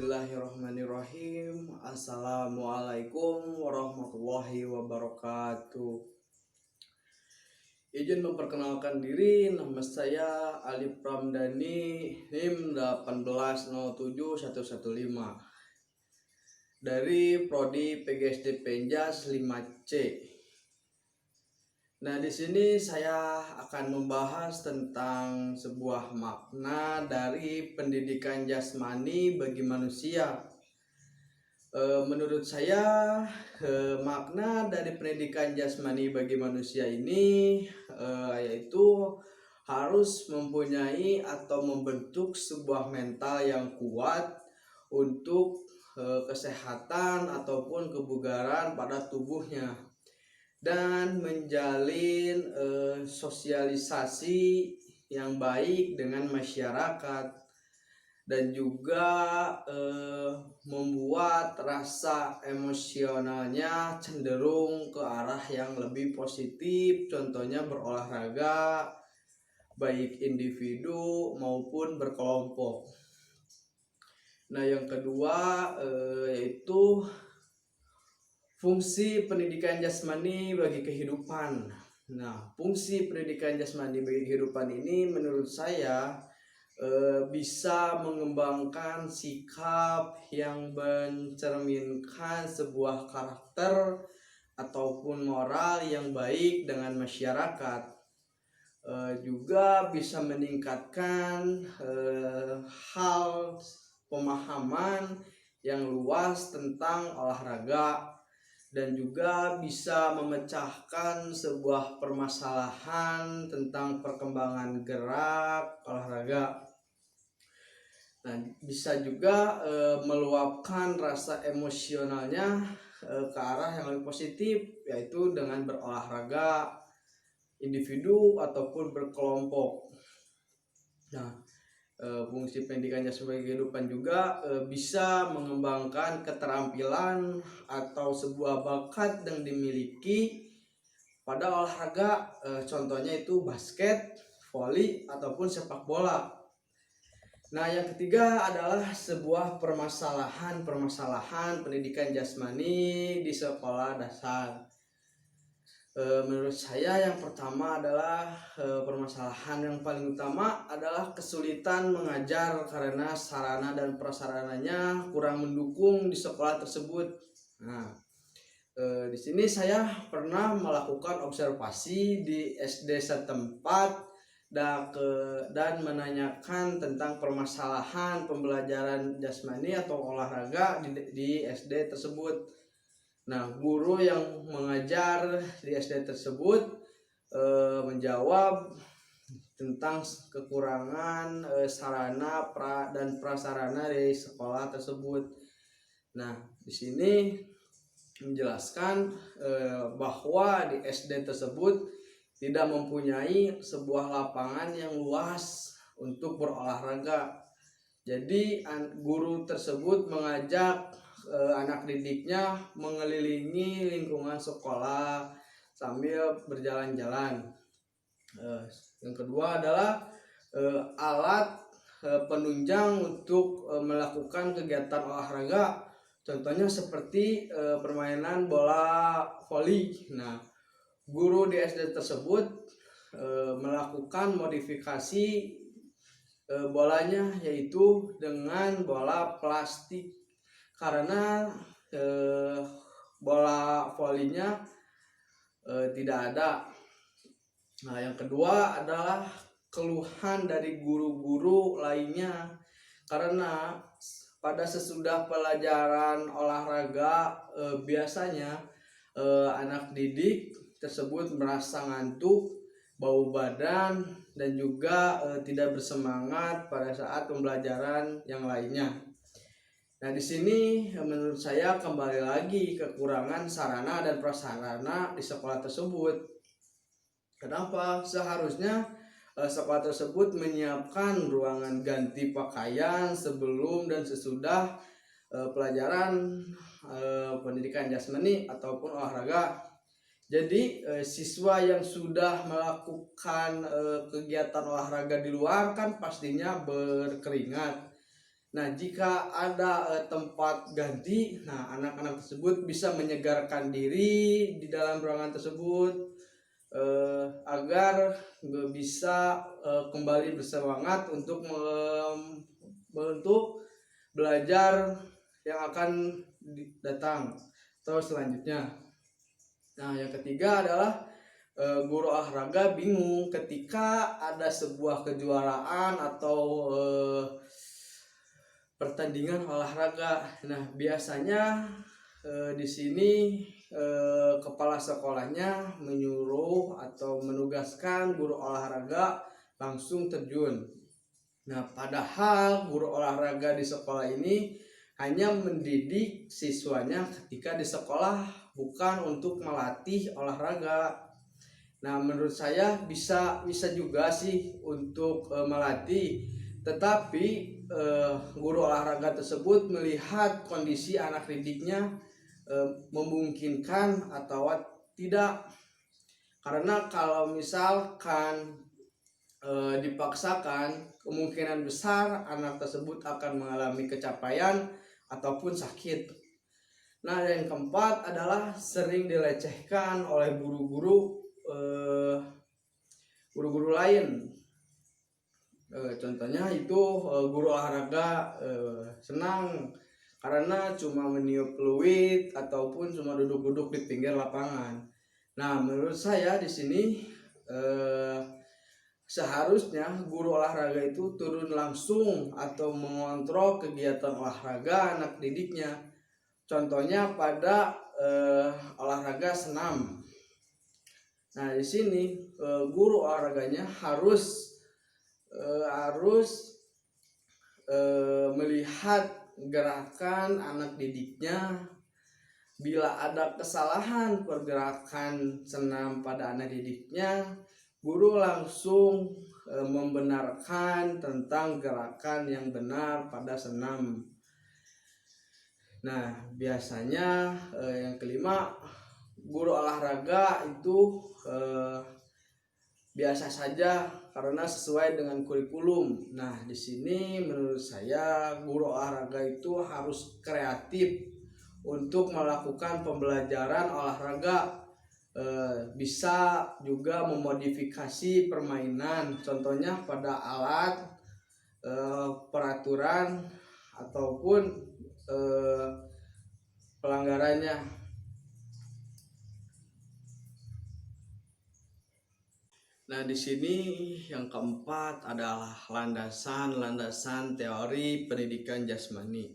Bismillahirrahmanirrahim. Assalamualaikum warahmatullahi wabarakatuh. Izin memperkenalkan diri, nama saya Alif Ramdhani, NIM 1807115 dari Prodi PGSD Penjas 5C. Nah, di sini saya akan membahas tentang sebuah makna dari pendidikan jasmani bagi manusia. Menurut saya, makna dari pendidikan jasmani bagi manusia ini yaitu harus mempunyai atau membentuk sebuah mental yang kuat untuk kesehatan ataupun kebugaran pada tubuhnya, dan menjalin sosialisasi yang baik dengan masyarakat, dan juga membuat rasa emosionalnya cenderung ke arah yang lebih positif, contohnya berolahraga baik individu maupun berkelompok. Nah, yang kedua yaitu fungsi pendidikan jasmani bagi kehidupan. Nah, fungsi pendidikan jasmani bagi kehidupan ini menurut saya bisa mengembangkan sikap yang mencerminkan sebuah karakter ataupun moral yang baik dengan masyarakat. Juga bisa meningkatkan hal pemahaman yang luas tentang olahraga, dan juga bisa memecahkan sebuah permasalahan tentang perkembangan gerak olahraga. Nah, bisa juga meluapkan rasa emosionalnya ke arah yang lebih positif, yaitu dengan berolahraga individu ataupun berkelompok. Nah, fungsi pendidikannya sebagai kehidupan juga bisa mengembangkan keterampilan atau sebuah bakat yang dimiliki pada olahraga, contohnya itu basket, voli, ataupun sepak bola. Nah, yang ketiga adalah sebuah permasalahan pendidikan jasmani di sekolah dasar. Menurut saya yang pertama adalah permasalahan yang paling utama adalah kesulitan mengajar karena sarana dan prasarananya kurang mendukung di sekolah tersebut. Nah, di sini saya pernah melakukan observasi di SD setempat dan menanyakan tentang permasalahan pembelajaran jasmani atau olahraga di SD tersebut. Nah, guru yang mengajar di SD tersebut menjawab tentang kekurangan sarana dan prasarana di sekolah tersebut. Nah, di sini menjelaskan bahwa di SD tersebut tidak mempunyai sebuah lapangan yang luas untuk berolahraga. Jadi guru tersebut mengajak anak didiknya mengelilingi lingkungan sekolah sambil berjalan-jalan. Yang kedua adalah alat penunjang untuk melakukan kegiatan olahraga, contohnya seperti permainan bola voli. Nah, guru di SD tersebut melakukan modifikasi bolanya, yaitu dengan bola plastik, karena bola volinya tidak ada. Nah, yang kedua adalah keluhan dari guru-guru lainnya, karena pada sesudah pelajaran olahraga biasanya anak didik tersebut merasa ngantuk, bau badan, dan juga tidak bersemangat pada saat pembelajaran yang lainnya. Nah, di sini menurut saya kembali lagi kekurangan sarana dan prasarana di sekolah tersebut. Kenapa? Seharusnya sekolah tersebut menyiapkan ruangan ganti pakaian sebelum dan sesudah pelajaran pendidikan jasmani ataupun olahraga. Jadi siswa yang sudah melakukan kegiatan olahraga di luar kan pastinya berkeringat. Nah, jika ada tempat ganti, nah anak-anak tersebut bisa menyegarkan diri di dalam ruangan tersebut agar bisa kembali bersemangat untuk belajar yang akan datang atau selanjutnya. Nah, yang ketiga adalah guru olahraga bingung ketika ada sebuah kejuaraan atau pertandingan olahraga. Nah, biasanya di sini kepala sekolahnya menyuruh atau menugaskan guru olahraga langsung terjun. Nah, padahal guru olahraga di sekolah ini hanya mendidik siswanya ketika di sekolah, bukan untuk melatih olahraga. Nah, menurut saya bisa juga sih untuk melatih, tetapi guru olahraga tersebut melihat kondisi anak didiknya memungkinkan atau tidak. Karena kalau misalkan dipaksakan, kemungkinan besar anak tersebut akan mengalami kecapaian ataupun sakit. Nah, yang keempat adalah sering dilecehkan oleh guru-guru lain. Contohnya itu guru olahraga senang karena cuma meniup peluit ataupun cuma duduk-duduk di pinggir lapangan. Nah, menurut saya di sini seharusnya guru olahraga itu turun langsung atau mengontrol kegiatan olahraga anak didiknya. Contohnya pada olahraga senam. Nah, di sini guru olahraganya harus melihat gerakan anak didiknya. Bila ada kesalahan pergerakan senam pada anak didiknya, guru langsung membenarkan tentang gerakan yang benar pada senam. Nah, biasanya yang kelima, guru olahraga itu biasa saja karena sesuai dengan kurikulum. Nah, di sini menurut saya guru olahraga itu harus kreatif untuk melakukan pembelajaran olahraga. Bisa juga memodifikasi permainan, contohnya pada alat, peraturan ataupun pelanggarannya. Nah, di sini yang keempat adalah landasan teori pendidikan jasmani.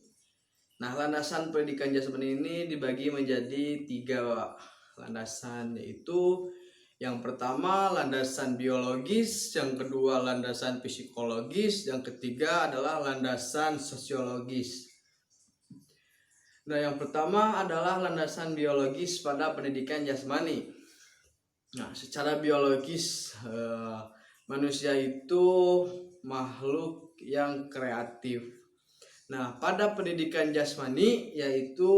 Nah, landasan pendidikan jasmani ini dibagi menjadi 3 landasan, yaitu yang pertama landasan biologis, yang kedua landasan psikologis, yang ketiga adalah landasan sosiologis. Nah, yang pertama adalah landasan biologis pada pendidikan jasmani. Nah, secara biologis manusia itu makhluk yang kreatif. Nah, pada pendidikan jasmani yaitu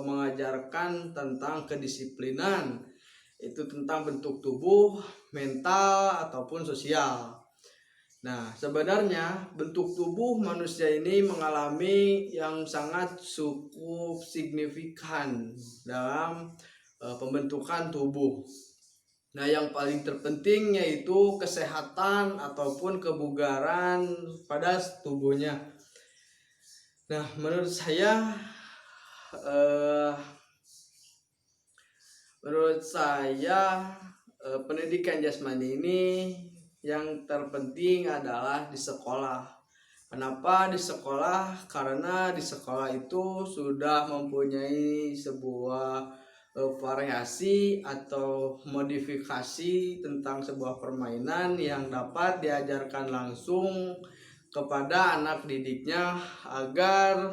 mengajarkan tentang kedisiplinan, itu tentang bentuk tubuh, mental ataupun sosial. Nah, sebenarnya bentuk tubuh manusia ini mengalami yang sangat cukup signifikan dalam pembentukan tubuh. Nah, yang paling terpenting yaitu kesehatan ataupun kebugaran pada tubuhnya. Nah, menurut saya pendidikan jasmani ini yang terpenting adalah di sekolah. Kenapa di sekolah? Karena di sekolah itu sudah mempunyai sebuah variasi atau modifikasi tentang sebuah permainan yang dapat diajarkan langsung kepada anak didiknya agar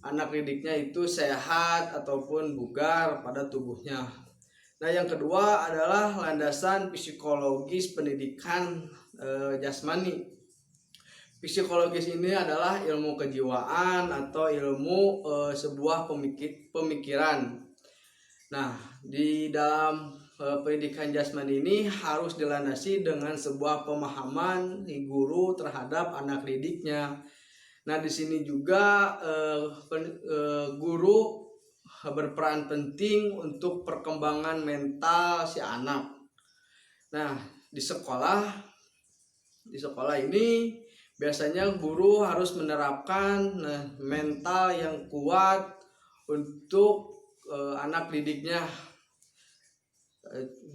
anak didiknya itu sehat ataupun bugar pada tubuhnya. Nah, yang kedua adalah landasan psikologis pendidikan jasmani. Psikologis ini adalah ilmu kejiwaan atau ilmu sebuah pemikiran. Nah, di dalam pendidikan jasmani ini harus dilandasi dengan sebuah pemahaman guru terhadap anak didiknya. Nah, di sini juga guru berperan penting untuk perkembangan mental si anak. Nah, di sekolah ini biasanya guru harus menerapkan mental yang kuat untuk anak didiknya,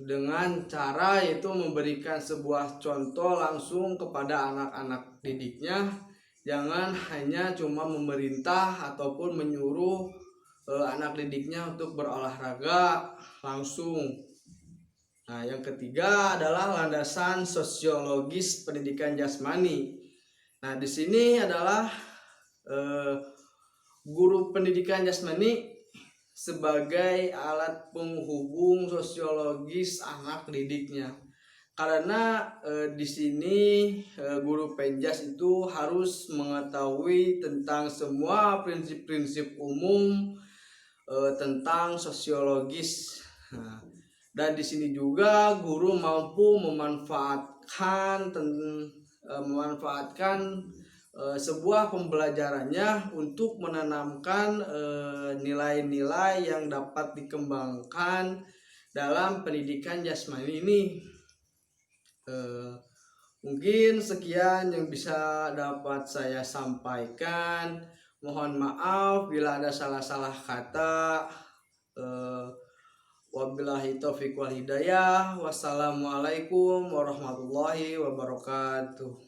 dengan cara yaitu memberikan sebuah contoh langsung kepada anak-anak didiknya. Jangan hanya cuma memerintah ataupun menyuruh anak didiknya untuk berolahraga langsung. Nah, yang ketiga adalah landasan sosiologis pendidikan jasmani. Nah, di sini adalah guru pendidikan jasmani sebagai alat penghubung sosiologis anak didiknya. Karena di sini guru penjas itu harus mengetahui tentang semua prinsip-prinsip umum tentang sosiologis. Nah, dan di sini juga guru mampu memanfaatkan sebuah pembelajarannya untuk menanamkan nilai-nilai yang dapat dikembangkan dalam pendidikan jasmani ini. Mungkin sekian yang bisa dapat saya sampaikan. Mohon maaf bila ada salah-salah kata. Wabillahi taufiq wal hidayah. Wassalamualaikum warahmatullahi wabarakatuh.